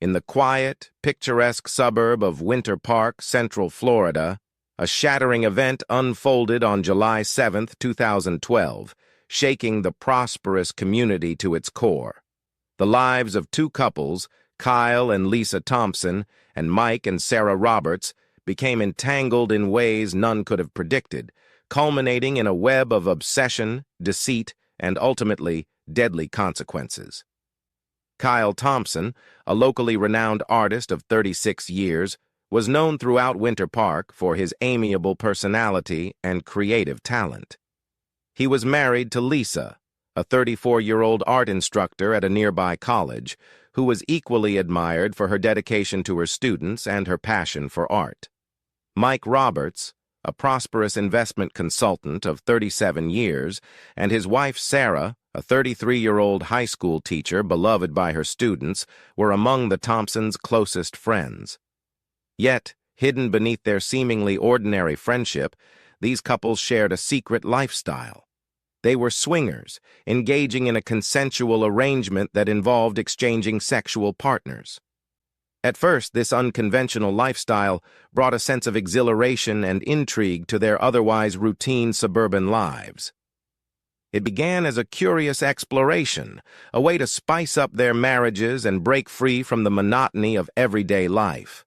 In the quiet, picturesque suburb of Winter Park, Central Florida, a shattering event unfolded on July 7, 2012, shaking the prosperous community to its core. The lives of two couples, Kyle and Lisa Thompson, and Mike and Sarah Roberts, became entangled in ways none could have predicted, culminating in a web of obsession, deceit, and ultimately deadly consequences. Kyle Thompson, a locally renowned artist of 36 years, was known throughout Winter Park for his amiable personality and creative talent. He was married to Lisa, a 34-year-old art instructor at a nearby college, who was equally admired for her dedication to her students and her passion for art. Mike Roberts, a prosperous investment consultant of 37 years, and his wife Sarah, a 33-year-old high school teacher beloved by her students, were among the Thompsons' closest friends. Yet, hidden beneath their seemingly ordinary friendship, these couples shared a secret lifestyle. They were swingers, engaging in a consensual arrangement that involved exchanging sexual partners. At first, this unconventional lifestyle brought a sense of exhilaration and intrigue to their otherwise routine suburban lives. It began as a curious exploration, a way to spice up their marriages and break free from the monotony of everyday life.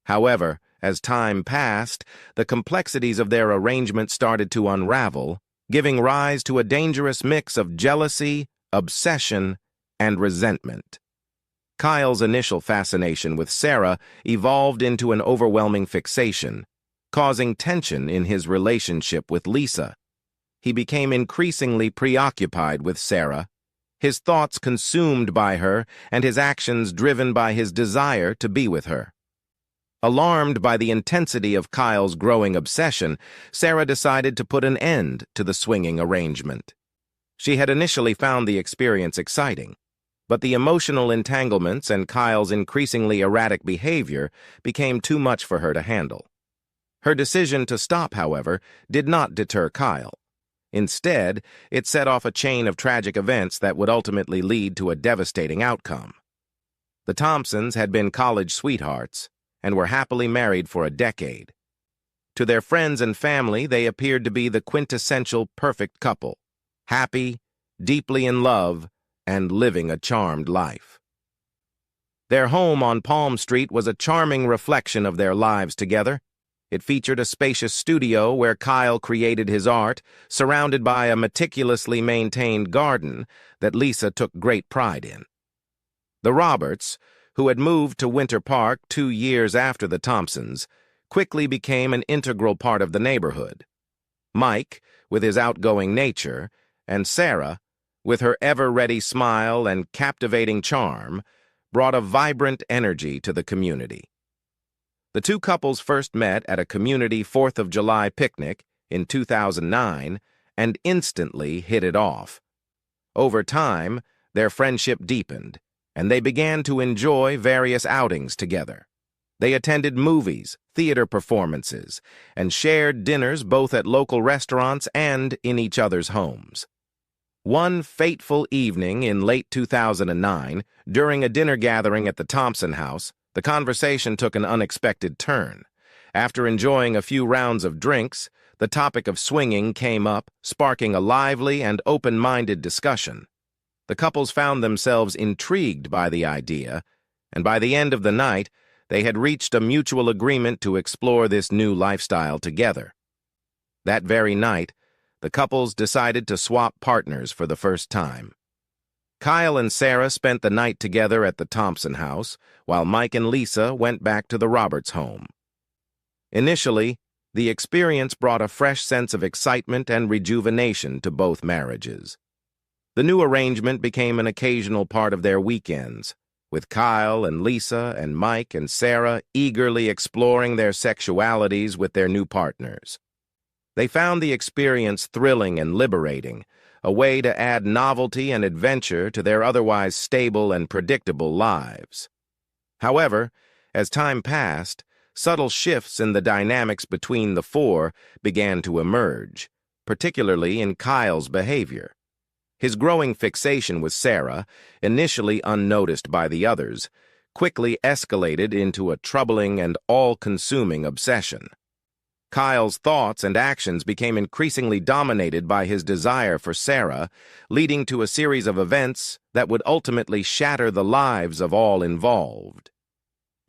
However, as time passed, the complexities of their arrangement started to unravel, giving rise to a dangerous mix of jealousy, obsession, and resentment. Kyle's initial fascination with Sarah evolved into an overwhelming fixation, causing tension in his relationship with Lisa. He became increasingly preoccupied with Sarah, his thoughts consumed by her and his actions driven by his desire to be with her. Alarmed by the intensity of Kyle's growing obsession, Sarah decided to put an end to the swinging arrangement. She had initially found the experience exciting, but the emotional entanglements and Kyle's increasingly erratic behavior became too much for her to handle. Her decision to stop, however, did not deter Kyle. Instead, it set off a chain of tragic events that would ultimately lead to a devastating outcome. The Thompsons had been college sweethearts and were happily married for a decade. To their friends and family, they appeared to be the quintessential perfect couple, happy, deeply in love, and living a charmed life. Their home on Palm Street was a charming reflection of their lives together. It featured a spacious studio where Kyle created his art, surrounded by a meticulously maintained garden that Lisa took great pride in. The Roberts, who had moved to Winter Park 2 years after the Thompsons, quickly became an integral part of the neighborhood. Mike, with his outgoing nature, and Sarah, with her ever-ready smile and captivating charm, brought a vibrant energy to the community. The two couples first met at a community 4th of July picnic in 2009 and instantly hit it off. Over time, their friendship deepened, and they began to enjoy various outings together. They attended movies, theater performances, and shared dinners both at local restaurants and in each other's homes. One fateful evening in late 2009, during a dinner gathering at the Thompson house, the conversation took an unexpected turn. After enjoying a few rounds of drinks, the topic of swinging came up, sparking a lively and open-minded discussion. The couples found themselves intrigued by the idea, and by the end of the night, they had reached a mutual agreement to explore this new lifestyle together. That very night, the couples decided to swap partners for the first time. Kyle and Sarah spent the night together at the Thompson house, while Mike and Lisa went back to the Roberts home. Initially, the experience brought a fresh sense of excitement and rejuvenation to both marriages. The new arrangement became an occasional part of their weekends, with Kyle and Lisa and Mike and Sarah eagerly exploring their sexualities with their new partners. They found the experience thrilling and liberating, a way to add novelty and adventure to their otherwise stable and predictable lives. However, as time passed, subtle shifts in the dynamics between the four began to emerge, particularly in Kyle's behavior. His growing fixation with Sarah, initially unnoticed by the others, quickly escalated into a troubling and all-consuming obsession. Kyle's thoughts and actions became increasingly dominated by his desire for Sarah, leading to a series of events that would ultimately shatter the lives of all involved.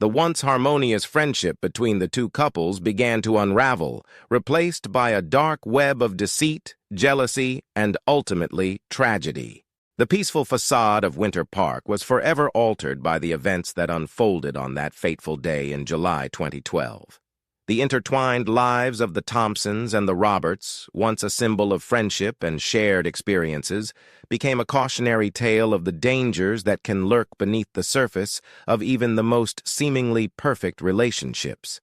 The once harmonious friendship between the two couples began to unravel, replaced by a dark web of deceit, jealousy, and ultimately tragedy. The peaceful facade of Winter Park was forever altered by the events that unfolded on that fateful day in July 2012. The intertwined lives of the Thompsons and the Roberts, once a symbol of friendship and shared experiences, became a cautionary tale of the dangers that can lurk beneath the surface of even the most seemingly perfect relationships.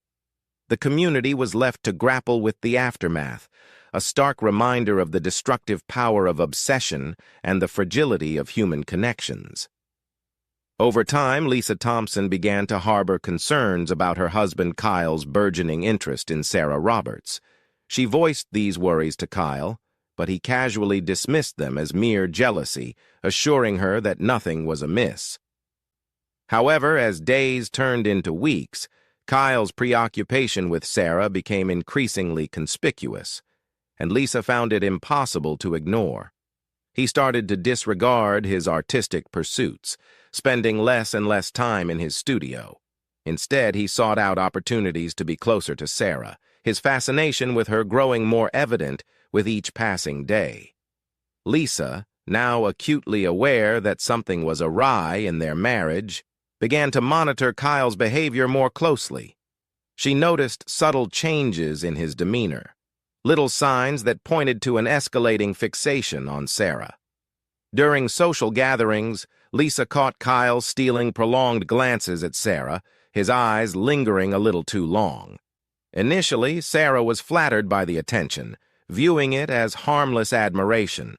The community was left to grapple with the aftermath, a stark reminder of the destructive power of obsession and the fragility of human connections. Over time, Lisa Thompson began to harbor concerns about her husband Kyle's burgeoning interest in Sarah Roberts. She voiced these worries to Kyle, but he casually dismissed them as mere jealousy, assuring her that nothing was amiss. However, as days turned into weeks, Kyle's preoccupation with Sarah became increasingly conspicuous, and Lisa found it impossible to ignore. He started to disregard his artistic pursuits, spending less and less time in his studio. Instead, he sought out opportunities to be closer to Sarah, his fascination with her growing more evident with each passing day. Lisa, now acutely aware that something was awry in their marriage, began to monitor Kyle's behavior more closely. She noticed subtle changes in his demeanor, little signs that pointed to an escalating fixation on Sarah. During social gatherings, Lisa caught Kyle stealing prolonged glances at Sarah, his eyes lingering a little too long. Initially, Sarah was flattered by the attention, viewing it as harmless admiration.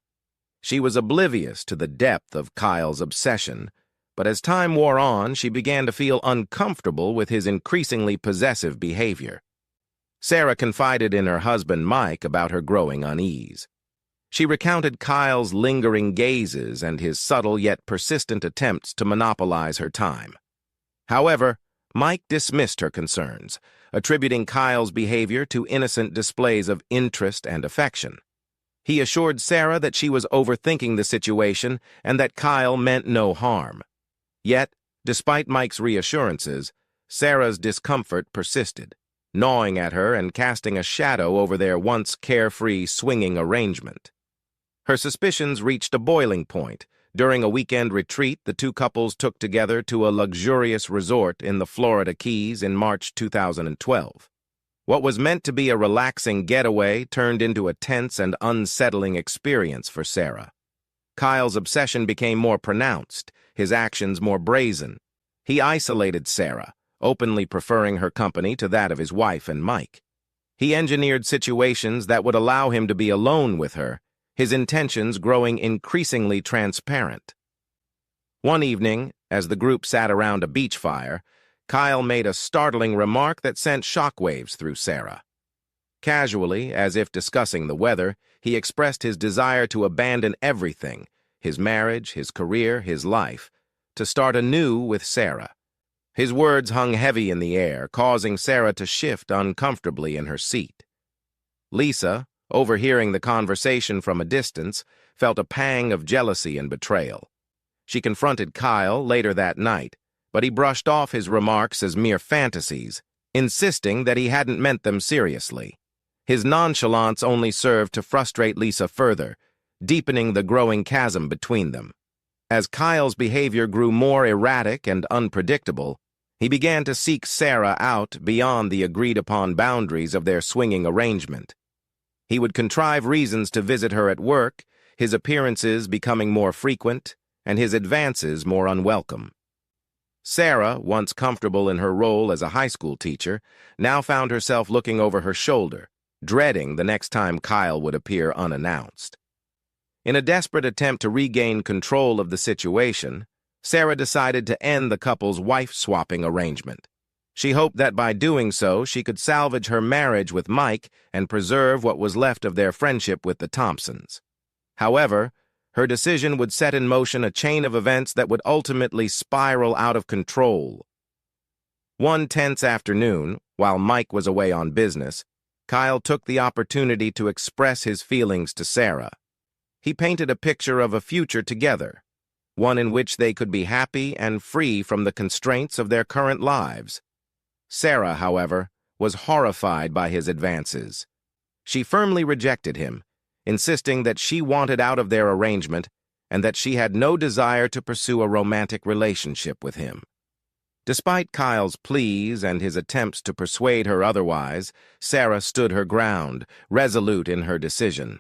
She was oblivious to the depth of Kyle's obsession, but as time wore on, she began to feel uncomfortable with his increasingly possessive behavior. Sarah confided in her husband Mike about her growing unease. She recounted Kyle's lingering gazes and his subtle yet persistent attempts to monopolize her time. However, Mike dismissed her concerns, attributing Kyle's behavior to innocent displays of interest and affection. He assured Sarah that she was overthinking the situation and that Kyle meant no harm. Yet, despite Mike's reassurances, Sarah's discomfort persisted, gnawing at her and casting a shadow over their once carefree, swinging arrangement. Her suspicions reached a boiling point. During a weekend retreat, the two couples took together to a luxurious resort in the Florida Keys in March 2012. What was meant to be a relaxing getaway turned into a tense and unsettling experience for Sarah. Kyle's obsession became more pronounced, his actions more brazen. He isolated Sarah, openly preferring her company to that of his wife and Mike. He engineered situations that would allow him to be alone with her, his intentions growing increasingly transparent. One evening, as the group sat around a beach fire, Kyle made a startling remark that sent shockwaves through Sarah. Casually, as if discussing the weather, he expressed his desire to abandon everything, his marriage, his career, his life, to start anew with Sarah. His words hung heavy in the air, causing Sarah to shift uncomfortably in her seat. Lisa, overhearing the conversation from a distance, felt a pang of jealousy and betrayal. She confronted Kyle later that night, but he brushed off his remarks as mere fantasies, insisting that he hadn't meant them seriously. His nonchalance only served to frustrate Lisa further, deepening the growing chasm between them. As Kyle's behavior grew more erratic and unpredictable, he began to seek Sarah out beyond the agreed-upon boundaries of their swinging arrangement. He would contrive reasons to visit her at work, his appearances becoming more frequent, and his advances more unwelcome. Sarah, once comfortable in her role as a high school teacher, now found herself looking over her shoulder, dreading the next time Kyle would appear unannounced. In a desperate attempt to regain control of the situation, Sarah decided to end the couple's wife-swapping arrangement. She hoped that by doing so, she could salvage her marriage with Mike and preserve what was left of their friendship with the Thompsons. However, Her decision would set in motion a chain of events that would ultimately spiral out of control. One tense afternoon, while Mike was away on business, Kyle took the opportunity to express his feelings to Sarah. He painted a picture of a future together, one in which they could be happy and free from the constraints of their current lives. Sarah, however, was horrified by his advances. She firmly rejected him, insisting that she wanted out of their arrangement and that she had no desire to pursue a romantic relationship with him. Despite Kyle's pleas and his attempts to persuade her otherwise, Sarah stood her ground, resolute in her decision.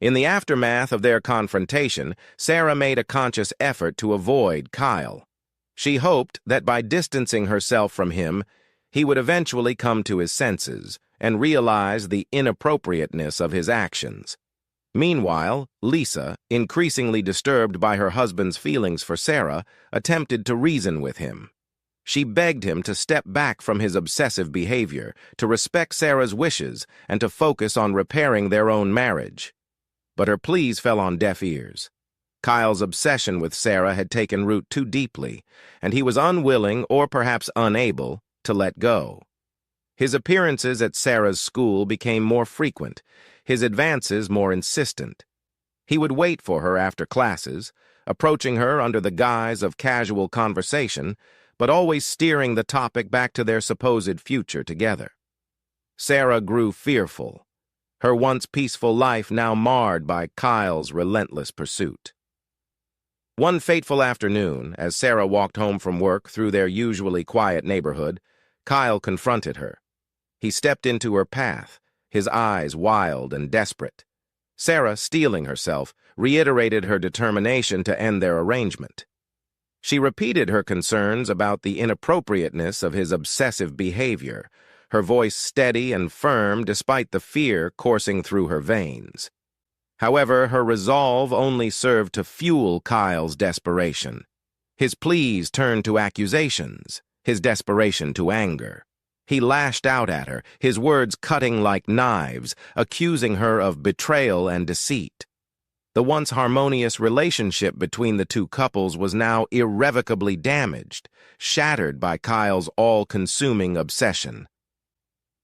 In the aftermath of their confrontation, Sarah made a conscious effort to avoid Kyle. She hoped that by distancing herself from him, he would eventually come to his senses and realize the inappropriateness of his actions. Meanwhile, Lisa, increasingly disturbed by her husband's feelings for Sarah, attempted to reason with him. She begged him to step back from his obsessive behavior, to respect Sarah's wishes, and to focus on repairing their own marriage. But her pleas fell on deaf ears. Kyle's obsession with Sarah had taken root too deeply, and he was unwilling, or perhaps unable, to let go. His appearances at Sarah's school became more frequent, his advances more insistent. He would wait for her after classes, approaching her under the guise of casual conversation, but always steering the topic back to their supposed future together. Sarah grew fearful, her once peaceful life now marred by Kyle's relentless pursuit. One fateful afternoon, as Sarah walked home from work through their usually quiet neighborhood, Kyle confronted her. He stepped into her path, his eyes wild and desperate. Sarah, steeling herself, reiterated her determination to end their arrangement. She repeated her concerns about the inappropriateness of his obsessive behavior, her voice steady and firm despite the fear coursing through her veins. However, her resolve only served to fuel Kyle's desperation. His pleas turned to accusations, his desperation to anger. He lashed out at her, his words cutting like knives, accusing her of betrayal and deceit. The once harmonious relationship between the two couples was now irrevocably damaged, shattered by Kyle's all-consuming obsession.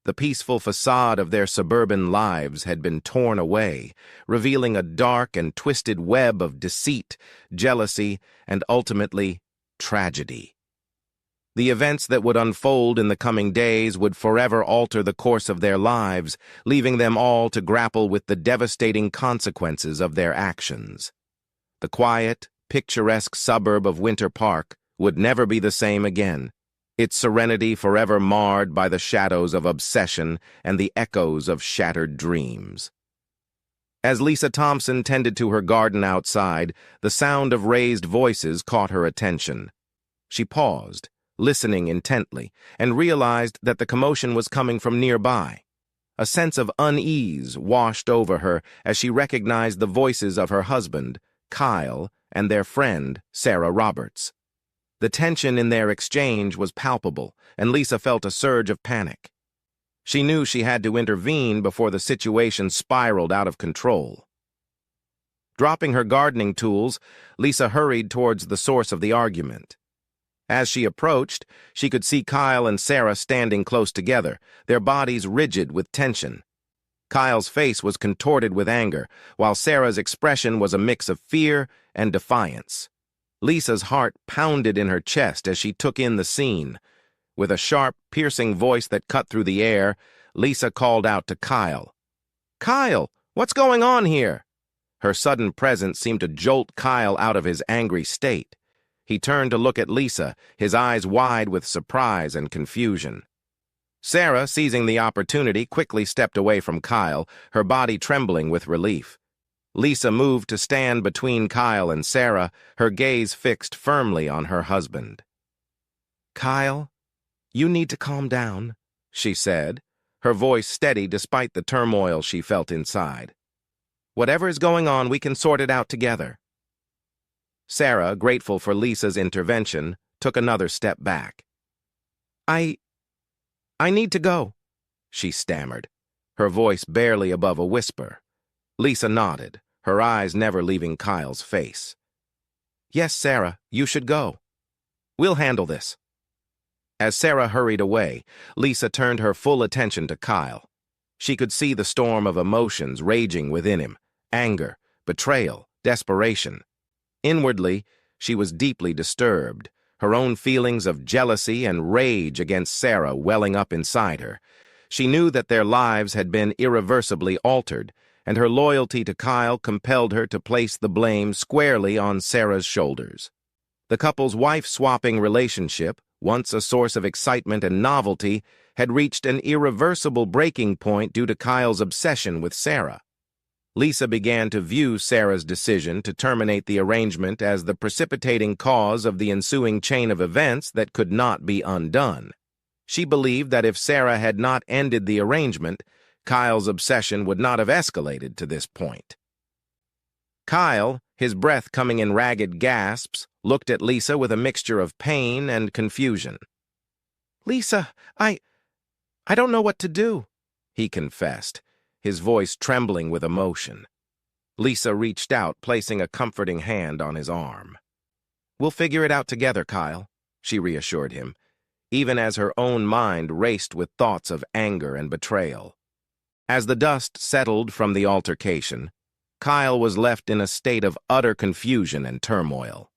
The peaceful facade of their suburban lives had been torn away, revealing a dark and twisted web of deceit, jealousy, and ultimately, tragedy. The events that would unfold in the coming days would forever alter the course of their lives, leaving them all to grapple with the devastating consequences of their actions. The quiet, picturesque suburb of Winter Park would never be the same again, its serenity forever marred by the shadows of obsession and the echoes of shattered dreams. As Lisa Thompson tended to her garden outside, the sound of raised voices caught her attention. She paused, listening intently, and realized that the commotion was coming from nearby. A sense of unease washed over her as she recognized the voices of her husband, Kyle, and their friend, Sarah Roberts. The tension in their exchange was palpable, and Lisa felt a surge of panic. She knew she had to intervene before the situation spiraled out of control. Dropping her gardening tools, Lisa hurried towards the source of the argument. As she approached, she could see Kyle and Sarah standing close together, their bodies rigid with tension. Kyle's face was contorted with anger, while Sarah's expression was a mix of fear and defiance. Lisa's heart pounded in her chest as she took in the scene. With a sharp, piercing voice that cut through the air, Lisa called out to Kyle. "Kyle, what's going on here?" Her sudden presence seemed to jolt Kyle out of his angry state. He turned to look at Lisa, his eyes wide with surprise and confusion. Sarah, seizing the opportunity, quickly stepped away from Kyle, her body trembling with relief. Lisa moved to stand between Kyle and Sarah, her gaze fixed firmly on her husband. "Kyle, you need to calm down," she said, her voice steady despite the turmoil she felt inside. "Whatever is going on, we can sort it out together." Sarah, grateful for Lisa's intervention, took another step back. I need to go," she stammered, her voice barely above a whisper. Lisa nodded, her eyes never leaving Kyle's face. "Yes, Sarah, you should go. We'll handle this." As Sarah hurried away, Lisa turned her full attention to Kyle. She could see the storm of emotions raging within him: anger, betrayal, desperation. Inwardly, she was deeply disturbed, her own feelings of jealousy and rage against Sarah welling up inside her. She knew that their lives had been irreversibly altered, and her loyalty to Kyle compelled her to place the blame squarely on Sarah's shoulders. The couple's wife-swapping relationship, once a source of excitement and novelty, had reached an irreversible breaking point due to Kyle's obsession with Sarah. Lisa began to view Sarah's decision to terminate the arrangement as the precipitating cause of the ensuing chain of events that could not be undone. She believed that if Sarah had not ended the arrangement, Kyle's obsession would not have escalated to this point. Kyle, his breath coming in ragged gasps, looked at Lisa with a mixture of pain and confusion. "Lisa, I don't know what to do," he confessed, his voice trembling with emotion. Lisa reached out, placing a comforting hand on his arm. "We'll figure it out together, Kyle," she reassured him, even as her own mind raced with thoughts of anger and betrayal. As the dust settled from the altercation, Kyle was left in a state of utter confusion and turmoil.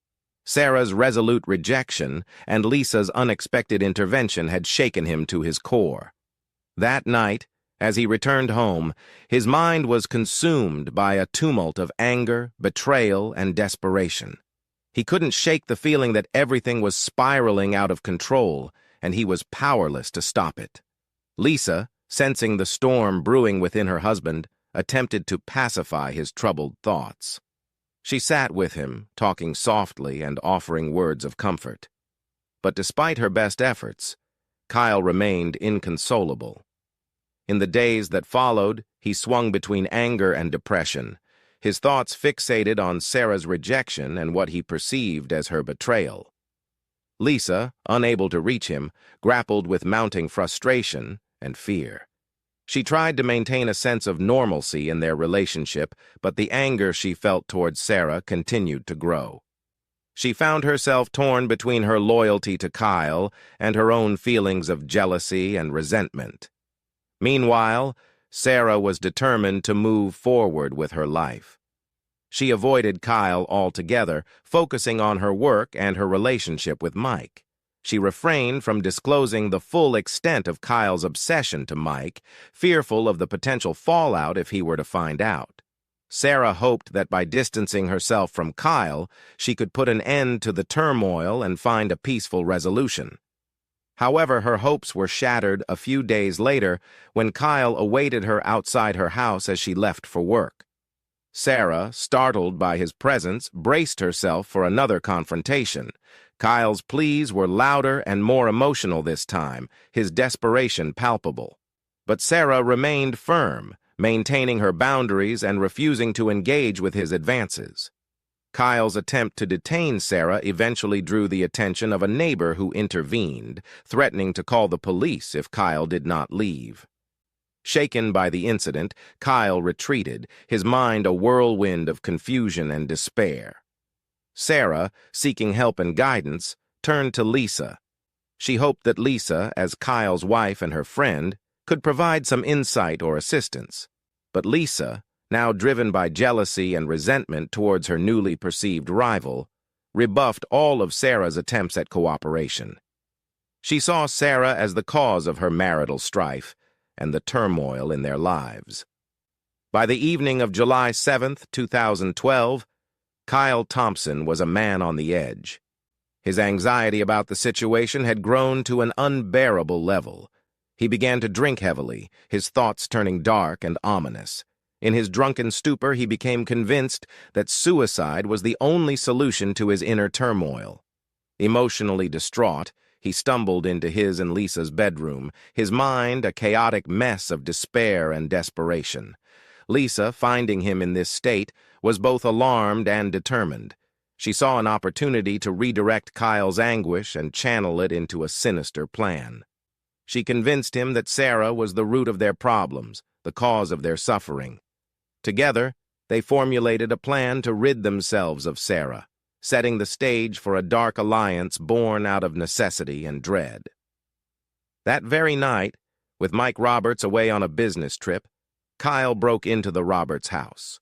Sarah's resolute rejection and Lisa's unexpected intervention had shaken him to his core. That night, as he returned home, his mind was consumed by a tumult of anger, betrayal, and desperation. He couldn't shake the feeling that everything was spiraling out of control, and he was powerless to stop it. Lisa, sensing the storm brewing within her husband, attempted to pacify his troubled thoughts. She sat with him, talking softly and offering words of comfort. But despite her best efforts, Kyle remained inconsolable. In the days that followed, he swung between anger and depression, his thoughts fixated on Sarah's rejection and what he perceived as her betrayal. Lisa, unable to reach him, grappled with mounting frustration and fear. She tried to maintain a sense of normalcy in their relationship, but the anger she felt towards Sarah continued to grow. She found herself torn between her loyalty to Kyle and her own feelings of jealousy and resentment. Meanwhile, Sarah was determined to move forward with her life. She avoided Kyle altogether, focusing on her work and her relationship with Mike. She refrained from disclosing the full extent of Kyle's obsession to Mike, fearful of the potential fallout if he were to find out. Sarah hoped that by distancing herself from Kyle, she could put an end to the turmoil and find a peaceful resolution. However, her hopes were shattered a few days later when Kyle awaited her outside her house as she left for work. Sarah, startled by his presence, braced herself for another confrontation. Kyle's pleas were louder and more emotional this time, his desperation palpable. But Sarah remained firm, maintaining her boundaries and refusing to engage with his advances. Kyle's attempt to detain Sarah eventually drew the attention of a neighbor who intervened, threatening to call the police if Kyle did not leave. Shaken by the incident, Kyle retreated, his mind a whirlwind of confusion and despair. Sarah, seeking help and guidance, turned to Lisa. She hoped that Lisa, as Kyle's wife and her friend, could provide some insight or assistance. But Lisa, now driven by jealousy and resentment towards her newly perceived rival, rebuffed all of Sarah's attempts at cooperation. She saw Sarah as the cause of her marital strife and the turmoil in their lives. By the evening of July 7th, 2012, Kyle Thompson was a man on the edge. His anxiety about the situation had grown to an unbearable level. He began to drink heavily, his thoughts turning dark and ominous. In his drunken stupor, he became convinced that suicide was the only solution to his inner turmoil. Emotionally distraught, he stumbled into his and Lisa's bedroom, his mind a chaotic mess of despair and desperation. Lisa, finding him in this state, was both alarmed and determined. She saw an opportunity to redirect Kyle's anguish and channel it into a sinister plan. She convinced him that Sarah was the root of their problems, the cause of their suffering. Together, they formulated a plan to rid themselves of Sarah, setting the stage for a dark alliance born out of necessity and dread. That very night, with Mike Roberts away on a business trip, Kyle broke into the Roberts house.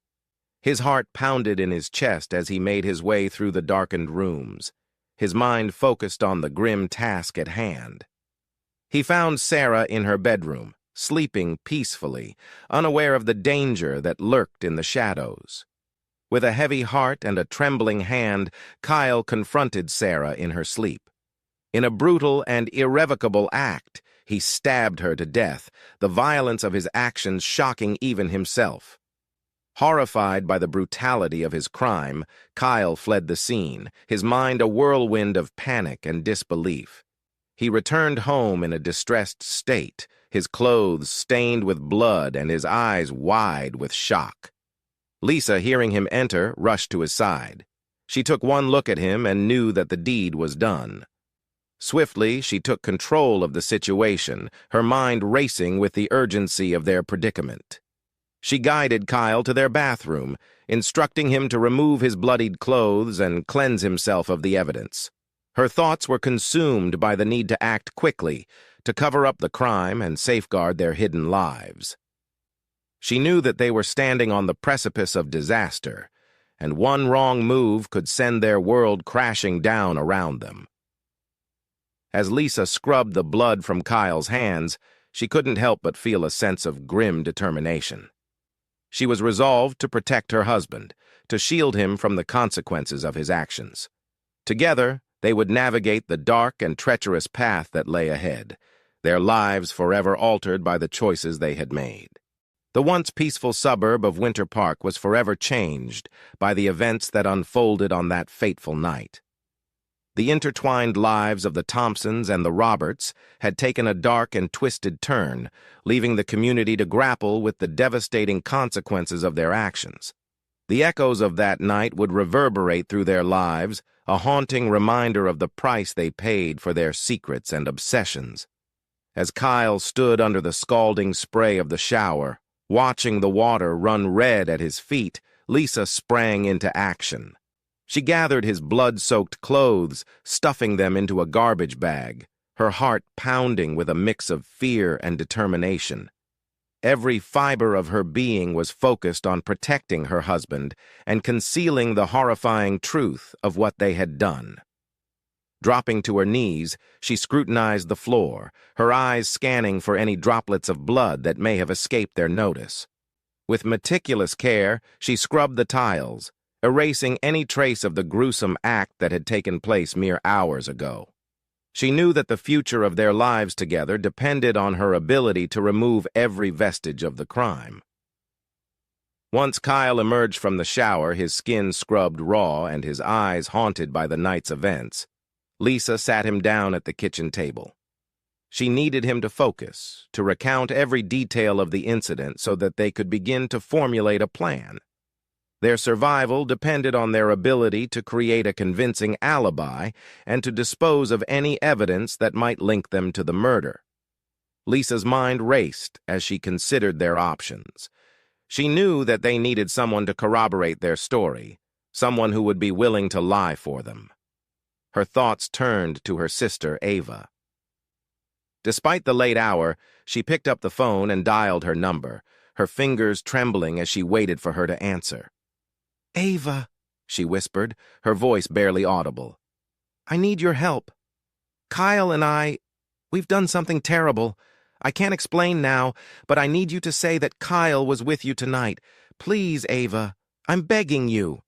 His heart pounded in his chest as he made his way through the darkened rooms, his mind focused on the grim task at hand. He found Sarah in her bedroom, sleeping peacefully, unaware of the danger that lurked in the shadows. With a heavy heart and a trembling hand, Kyle confronted Sarah in her sleep. In a brutal and irrevocable act, he stabbed her to death, the violence of his actions shocking even himself. Horrified by the brutality of his crime, Kyle fled the scene, his mind a whirlwind of panic and disbelief. He returned home in a distressed state, his clothes stained with blood and his eyes wide with shock. Lisa, hearing him enter, rushed to his side. She took one look at him and knew that the deed was done. Swiftly, she took control of the situation, her mind racing with the urgency of their predicament. She guided Kyle to their bathroom, instructing him to remove his bloodied clothes and cleanse himself of the evidence. Her thoughts were consumed by the need to act quickly, to cover up the crime and safeguard their hidden lives. She knew that they were standing on the precipice of disaster, and one wrong move could send their world crashing down around them. As Lisa scrubbed the blood from Kyle's hands, she couldn't help but feel a sense of grim determination. She was resolved to protect her husband, to shield him from the consequences of his actions. Together, they would navigate the dark and treacherous path that lay ahead, their lives forever altered by the choices they had made. The once peaceful suburb of Winter Park was forever changed by the events that unfolded on that fateful night. The intertwined lives of the Thompsons and the Roberts had taken a dark and twisted turn, leaving the community to grapple with the devastating consequences of their actions. The echoes of that night would reverberate through their lives, a haunting reminder of the price they paid for their secrets and obsessions. As Kyle stood under the scalding spray of the shower, watching the water run red at his feet, Lisa sprang into action. She gathered his blood-soaked clothes, stuffing them into a garbage bag, her heart pounding with a mix of fear and determination. Every fiber of her being was focused on protecting her husband and concealing the horrifying truth of what they had done. Dropping to her knees, she scrutinized the floor, her eyes scanning for any droplets of blood that may have escaped their notice. With meticulous care, she scrubbed the tiles, erasing any trace of the gruesome act that had taken place mere hours ago. She knew that the future of their lives together depended on her ability to remove every vestige of the crime. Once Kyle emerged from the shower, his skin scrubbed raw and his eyes haunted by the night's events, Lisa sat him down at the kitchen table. She needed him to focus, to recount every detail of the incident so that they could begin to formulate a plan. Their survival depended on their ability to create a convincing alibi and to dispose of any evidence that might link them to the murder. Lisa's mind raced as she considered their options. She knew that they needed someone to corroborate their story, someone who would be willing to lie for them. Her thoughts turned to her sister, Ava. Despite the late hour, she picked up the phone and dialed her number, her fingers trembling as she waited for her to answer. "Ava," she whispered, her voice barely audible. "I need your help. Kyle and we've done something terrible. I can't explain now, but I need you to say that Kyle was with you tonight. Please, Ava, I'm begging you."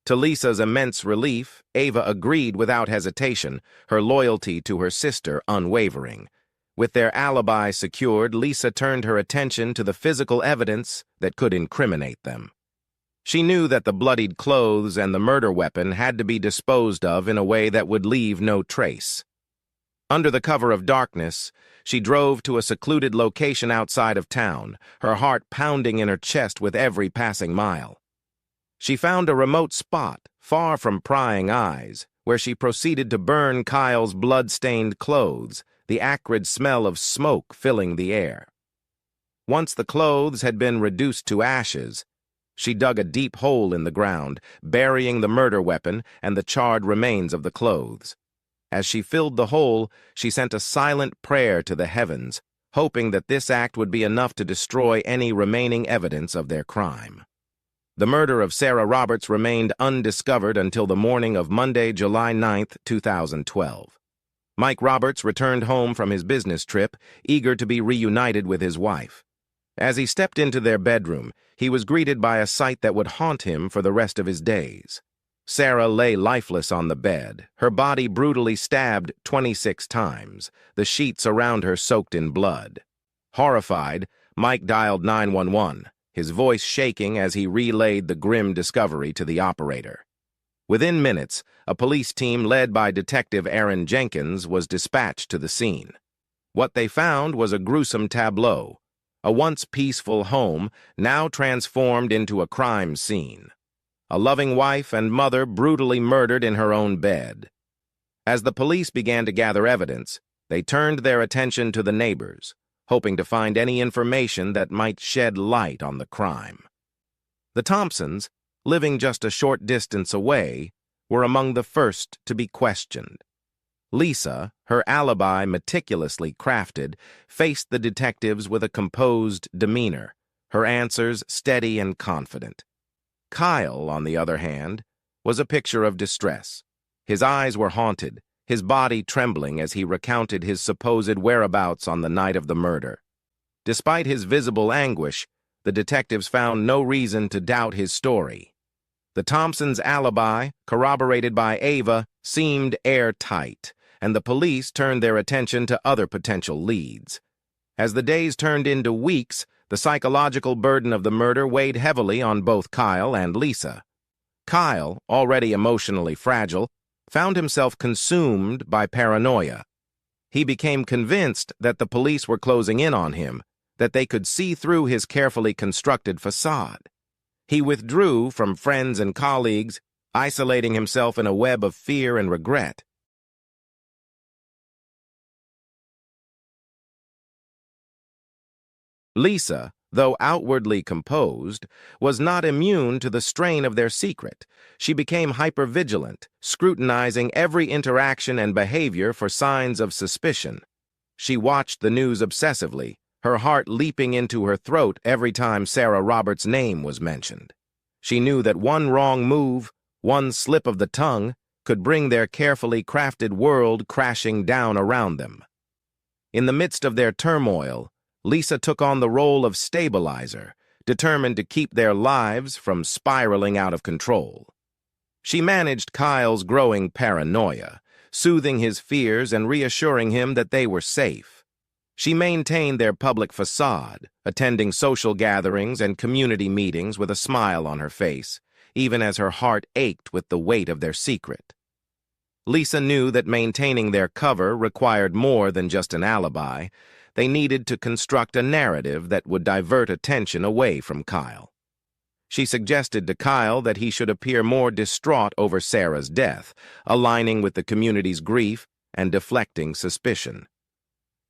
To Lisa's immense relief, Ava agreed without hesitation, her loyalty to her sister unwavering. With their alibi secured, Lisa turned her attention to the physical evidence that could incriminate them. She knew that the bloodied clothes and the murder weapon had to be disposed of in a way that would leave no trace. Under the cover of darkness, she drove to a secluded location outside of town, her heart pounding in her chest with every passing mile. She found a remote spot, far from prying eyes, where she proceeded to burn Kyle's blood-stained clothes, the acrid smell of smoke filling the air. Once the clothes had been reduced to ashes, She dug a deep hole in the ground, burying the murder weapon and the charred remains of the clothes. As she filled the hole, she sent a silent prayer to the heavens, hoping that this act would be enough to destroy any remaining evidence of their crime. The murder of Sarah Roberts remained undiscovered until the morning of Monday, July 9, 2012. Mike Roberts returned home from his business trip, eager to be reunited with his wife. As he stepped into their bedroom, he was greeted by a sight that would haunt him for the rest of his days. Sarah lay lifeless on the bed, her body brutally stabbed 26 times, the sheets around her soaked in blood. Horrified, Mike dialed 911, his voice shaking as he relayed the grim discovery to the operator. Within minutes, a police team led by Detective Aaron Jenkins was dispatched to the scene. What they found was a gruesome tableau, a once peaceful home now transformed into a crime scene. A loving wife and mother brutally murdered in her own bed. As the police began to gather evidence, they turned their attention to the neighbors, hoping to find any information that might shed light on the crime. The Thompsons, living just a short distance away, were among the first to be questioned. Lisa, her alibi meticulously crafted, faced the detectives with a composed demeanor, her answers steady and confident. Kyle, on the other hand, was a picture of distress. His eyes were haunted, his body trembling as he recounted his supposed whereabouts on the night of the murder. Despite his visible anguish, the detectives found no reason to doubt his story. The Thompsons' alibi, corroborated by Ava, seemed airtight, and the police turned their attention to other potential leads. As the days turned into weeks, the psychological burden of the murder weighed heavily on both Kyle and Lisa. Kyle, already emotionally fragile, found himself consumed by paranoia. He became convinced that the police were closing in on him, that they could see through his carefully constructed facade. He withdrew from friends and colleagues, isolating himself in a web of fear and regret. Lisa, though outwardly composed, was not immune to the strain of their secret. She became hypervigilant, scrutinizing every interaction and behavior for signs of suspicion. She watched the news obsessively, her heart leaping into her throat every time Sarah Roberts' name was mentioned. She knew that one wrong move, one slip of the tongue, could bring their carefully crafted world crashing down around them. In the midst of their turmoil, Lisa took on the role of stabilizer, determined to keep their lives from spiraling out of control. She managed Kyle's growing paranoia, soothing his fears and reassuring him that they were safe. She maintained their public facade, attending social gatherings and community meetings with a smile on her face, even as her heart ached with the weight of their secret. Lisa knew that maintaining their cover required more than just an alibi. They needed to construct a narrative that would divert attention away from Kyle. She suggested to Kyle that he should appear more distraught over Sarah's death, aligning with the community's grief and deflecting suspicion.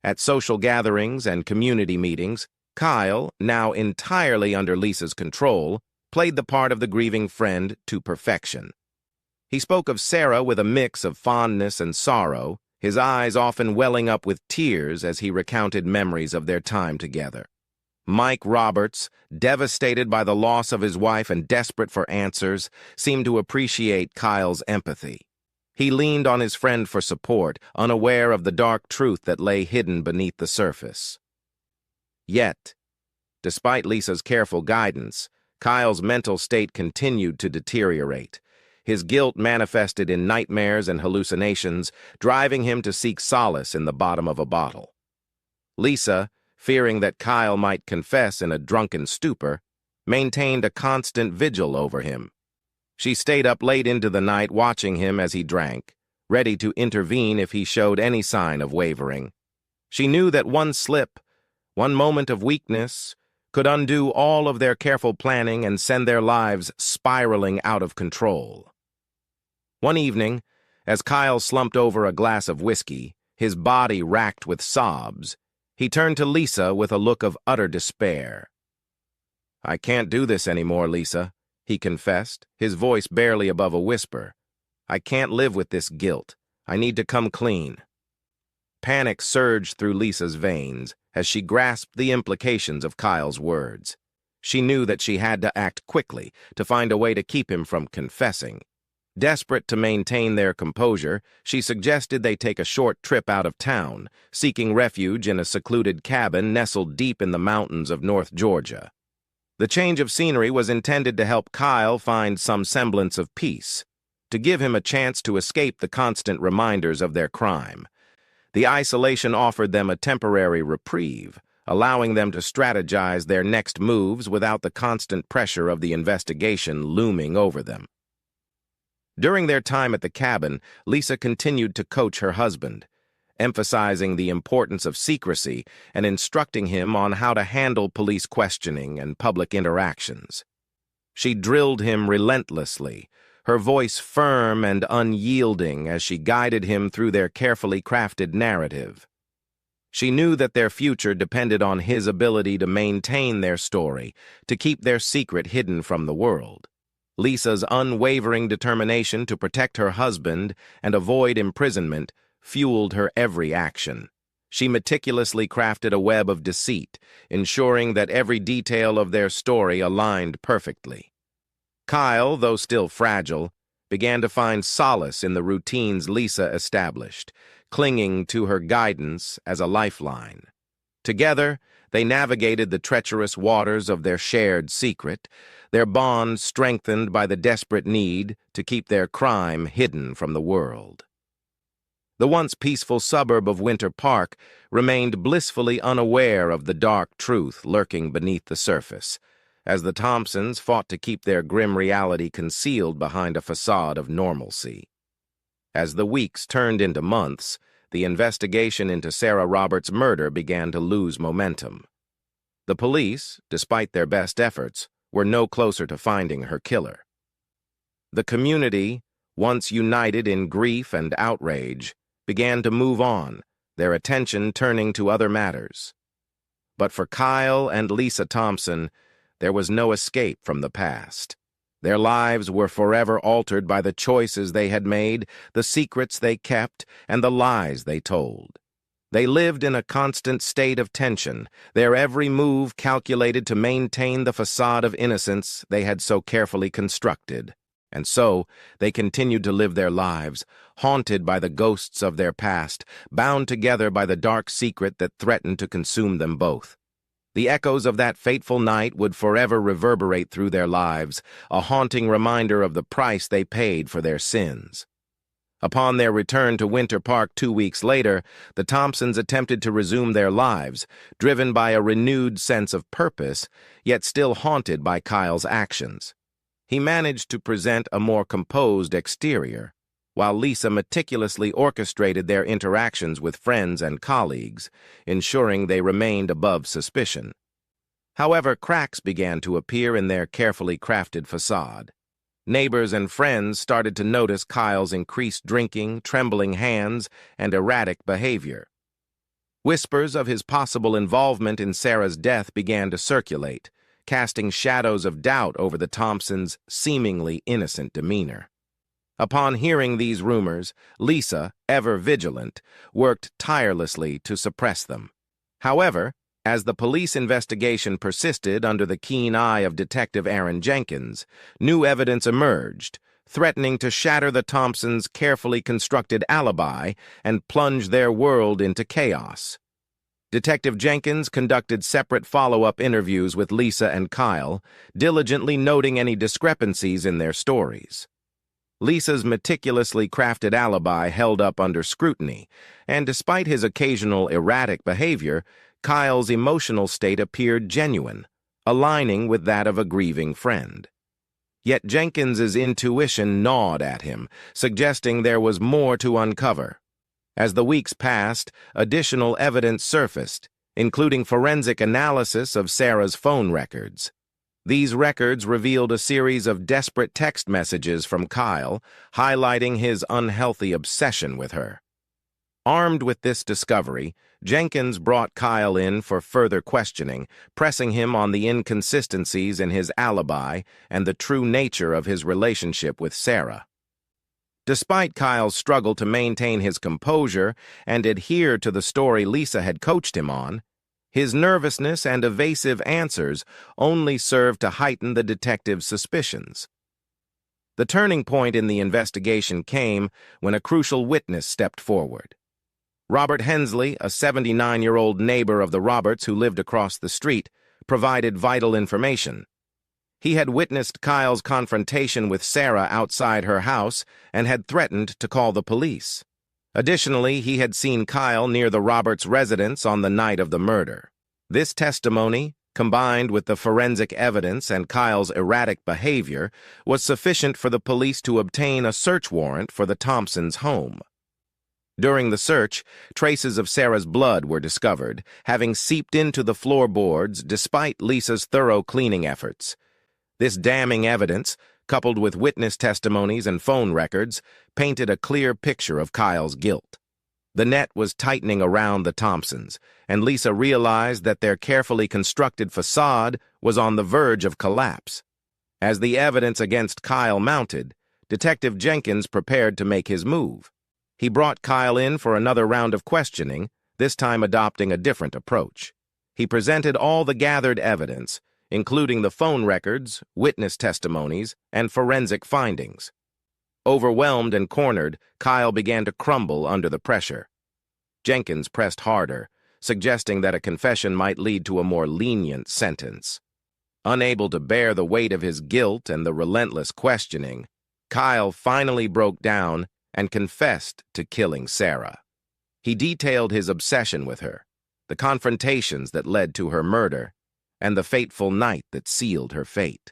At social gatherings and community meetings, Kyle, now entirely under Lisa's control, played the part of the grieving friend to perfection. He spoke of Sarah with a mix of fondness and sorrow, his eyes often welling up with tears as he recounted memories of their time together. Mike Roberts, devastated by the loss of his wife and desperate for answers, seemed to appreciate Kyle's empathy. He leaned on his friend for support, unaware of the dark truth that lay hidden beneath the surface. Yet, despite Lisa's careful guidance, Kyle's mental state continued to deteriorate. His guilt manifested in nightmares and hallucinations, driving him to seek solace in the bottom of a bottle. Lisa, fearing that Kyle might confess in a drunken stupor, maintained a constant vigil over him. She stayed up late into the night watching him as he drank, ready to intervene if he showed any sign of wavering. She knew that one slip, one moment of weakness, could undo all of their careful planning and send their lives spiraling out of control. One evening, as Kyle slumped over a glass of whiskey, his body racked with sobs, he turned to Lisa with a look of utter despair. "I can't do this anymore, Lisa," he confessed, his voice barely above a whisper. "I can't live with this guilt. I need to come clean." Panic surged through Lisa's veins as she grasped the implications of Kyle's words. She knew that she had to act quickly to find a way to keep him from confessing. Desperate to maintain their composure, she suggested they take a short trip out of town, seeking refuge in a secluded cabin nestled deep in the mountains of North Georgia. The change of scenery was intended to help Kyle find some semblance of peace, to give him a chance to escape the constant reminders of their crime. The isolation offered them a temporary reprieve, allowing them to strategize their next moves without the constant pressure of the investigation looming over them. During their time at the cabin, Lisa continued to coach her husband, emphasizing the importance of secrecy and instructing him on how to handle police questioning and public interactions. She drilled him relentlessly, her voice firm and unyielding as she guided him through their carefully crafted narrative. She knew that their future depended on his ability to maintain their story, to keep their secret hidden from the world. Lisa's unwavering determination to protect her husband and avoid imprisonment fueled her every action. She meticulously crafted a web of deceit, ensuring that every detail of their story aligned perfectly. Kyle, though still fragile, began to find solace in the routines Lisa established, clinging to her guidance as a lifeline. Together, they navigated the treacherous waters of their shared secret, their bond strengthened by the desperate need to keep their crime hidden from the world. The once peaceful suburb of Winter Park remained blissfully unaware of the dark truth lurking beneath the surface, as the Thompsons fought to keep their grim reality concealed behind a facade of normalcy. As the weeks turned into months, the investigation into Sarah Roberts' murder began to lose momentum. The police, despite their best efforts, were no closer to finding her killer. The community, once united in grief and outrage, began to move on, their attention turning to other matters. But for Kyle and Lisa Thompson, there was no escape from the past. Their lives were forever altered by the choices they had made, the secrets they kept, and the lies they told. They lived in a constant state of tension, their every move calculated to maintain the facade of innocence they had so carefully constructed. And so, they continued to live their lives, haunted by the ghosts of their past, bound together by the dark secret that threatened to consume them both. The echoes of that fateful night would forever reverberate through their lives, a haunting reminder of the price they paid for their sins. Upon their return to Winter Park 2 weeks later, the Thompsons attempted to resume their lives, driven by a renewed sense of purpose, yet still haunted by Kyle's actions. He managed to present a more composed exterior, while Lisa meticulously orchestrated their interactions with friends and colleagues, ensuring they remained above suspicion. However, cracks began to appear in their carefully crafted facade. Neighbors and friends started to notice Kyle's increased drinking, trembling hands, and erratic behavior. Whispers of his possible involvement in Sarah's death began to circulate, casting shadows of doubt over the Thompsons' seemingly innocent demeanor. Upon hearing these rumors, Lisa, ever vigilant, worked tirelessly to suppress them. However, as the police investigation persisted under the keen eye of Detective Aaron Jenkins, new evidence emerged, threatening to shatter the Thompsons' carefully constructed alibi and plunge their world into chaos. Detective Jenkins conducted separate follow-up interviews with Lisa and Kyle, diligently noting any discrepancies in their stories. Lisa's meticulously crafted alibi held up under scrutiny, and despite his occasional erratic behavior, Kyle's emotional state appeared genuine, aligning with that of a grieving friend. Yet Jenkins's intuition gnawed at him, suggesting there was more to uncover. As the weeks passed, additional evidence surfaced, including forensic analysis of Sarah's phone records. These records revealed a series of desperate text messages from Kyle, highlighting his unhealthy obsession with her. Armed with this discovery, Jenkins brought Kyle in for further questioning, pressing him on the inconsistencies in his alibi and the true nature of his relationship with Sarah. Despite Kyle's struggle to maintain his composure and adhere to the story Lisa had coached him on, his nervousness and evasive answers only served to heighten the detective's suspicions. The turning point in the investigation came when a crucial witness stepped forward. Robert Hensley, a 79-year-old neighbor of the Roberts who lived across the street, provided vital information. He had witnessed Kyle's confrontation with Sarah outside her house and had threatened to call the police. Additionally, he had seen Kyle near the Roberts' residence on the night of the murder. This testimony, combined with the forensic evidence and Kyle's erratic behavior, was sufficient for the police to obtain a search warrant for the Thompsons' home. During the search, traces of Sarah's blood were discovered, having seeped into the floorboards despite Lisa's thorough cleaning efforts. This damning evidence, coupled with witness testimonies and phone records, painted a clear picture of Kyle's guilt. The net was tightening around the Thompsons, and Lisa realized that their carefully constructed facade was on the verge of collapse. As the evidence against Kyle mounted, Detective Jenkins prepared to make his move. He brought Kyle in for another round of questioning, this time adopting a different approach. He presented all the gathered evidence, including the phone records, witness testimonies, and forensic findings. Overwhelmed and cornered, Kyle began to crumble under the pressure. Jenkins pressed harder, suggesting that a confession might lead to a more lenient sentence. Unable to bear the weight of his guilt and the relentless questioning, Kyle finally broke down and confessed to killing Sarah. He detailed his obsession with her, the confrontations that led to her murder, and the fateful night that sealed her fate.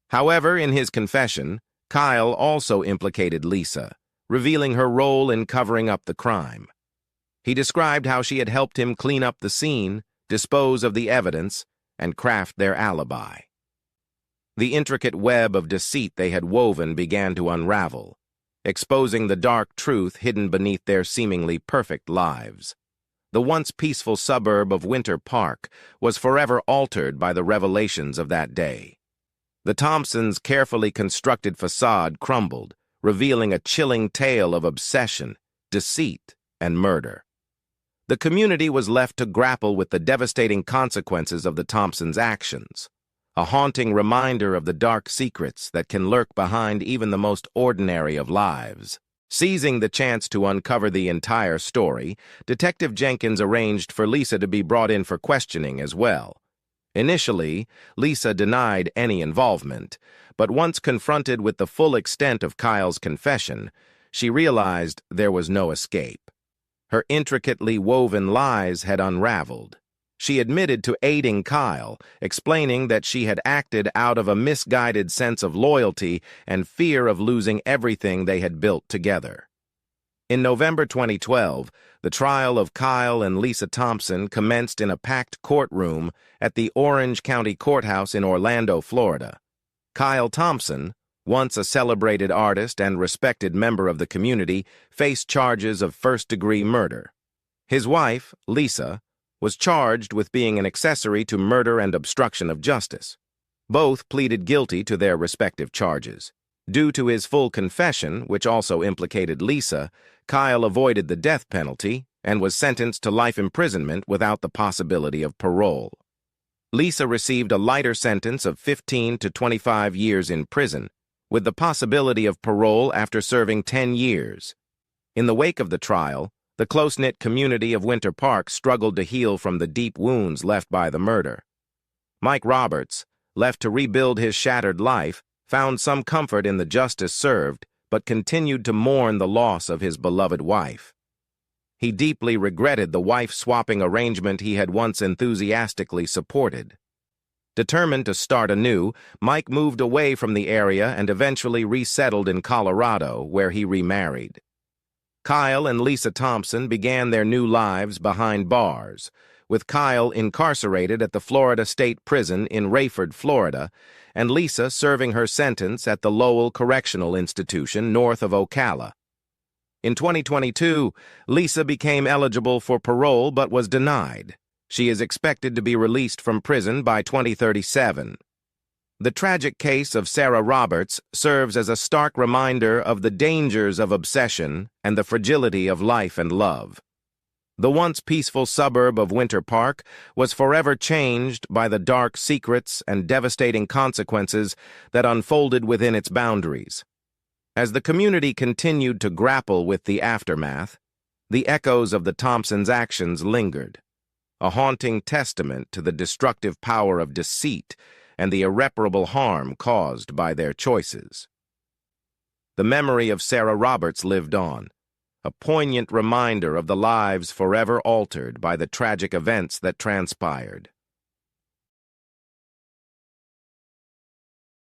However, in his confession, Kyle also implicated Lisa, revealing her role in covering up the crime. He described how she had helped him clean up the scene, dispose of the evidence, and craft their alibi. The intricate web of deceit they had woven began to unravel, exposing the dark truth hidden beneath their seemingly perfect lives. The once peaceful suburb of Winter Park was forever altered by the revelations of that day. The Thompsons' carefully constructed facade crumbled, revealing a chilling tale of obsession, deceit, and murder. The community was left to grapple with the devastating consequences of the Thompsons' actions, a haunting reminder of the dark secrets that can lurk behind even the most ordinary of lives. Seizing the chance to uncover the entire story, Detective Jenkins arranged for Lisa to be brought in for questioning as well. Initially, Lisa denied any involvement, but once confronted with the full extent of Kyle's confession, she realized there was no escape. Her intricately woven lies had unraveled. She admitted to aiding Kyle, explaining that she had acted out of a misguided sense of loyalty and fear of losing everything they had built together. In November 2012, the trial of Kyle and Lisa Thompson commenced in a packed courtroom at the Orange County Courthouse in Orlando, Florida. Kyle Thompson, once a celebrated artist and respected member of the community, faced charges of first-degree murder. His wife, Lisa, was charged with being an accessory to murder and obstruction of justice. Both pleaded guilty to their respective charges. Due to his full confession, which also implicated Lisa, Kyle avoided the death penalty and was sentenced to life imprisonment without the possibility of parole. Lisa received a lighter sentence of 15 to 25 years in prison, with the possibility of parole after serving 10 years. In the wake of the trial, the close-knit community of Winter Park struggled to heal from the deep wounds left by the murder. Mike Roberts, left to rebuild his shattered life, found some comfort in the justice served, but continued to mourn the loss of his beloved wife. He deeply regretted the wife-swapping arrangement he had once enthusiastically supported. Determined to start anew, Mike moved away from the area and eventually resettled in Colorado, where he remarried. Kyle and Lisa Thompson began their new lives behind bars, with Kyle incarcerated at the Florida State Prison in Rayford, Florida, and Lisa serving her sentence at the Lowell Correctional Institution north of Ocala. In 2022, Lisa became eligible for parole but was denied. She is expected to be released from prison by 2037. The tragic case of Sarah Roberts serves as a stark reminder of the dangers of obsession and the fragility of life and love. The once peaceful suburb of Winter Park was forever changed by the dark secrets and devastating consequences that unfolded within its boundaries. As the community continued to grapple with the aftermath, the echoes of the Thompsons' actions lingered, a haunting testament to the destructive power of deceit and the irreparable harm caused by their choices. The memory of Sarah Roberts lived on, a poignant reminder of the lives forever altered by the tragic events that transpired.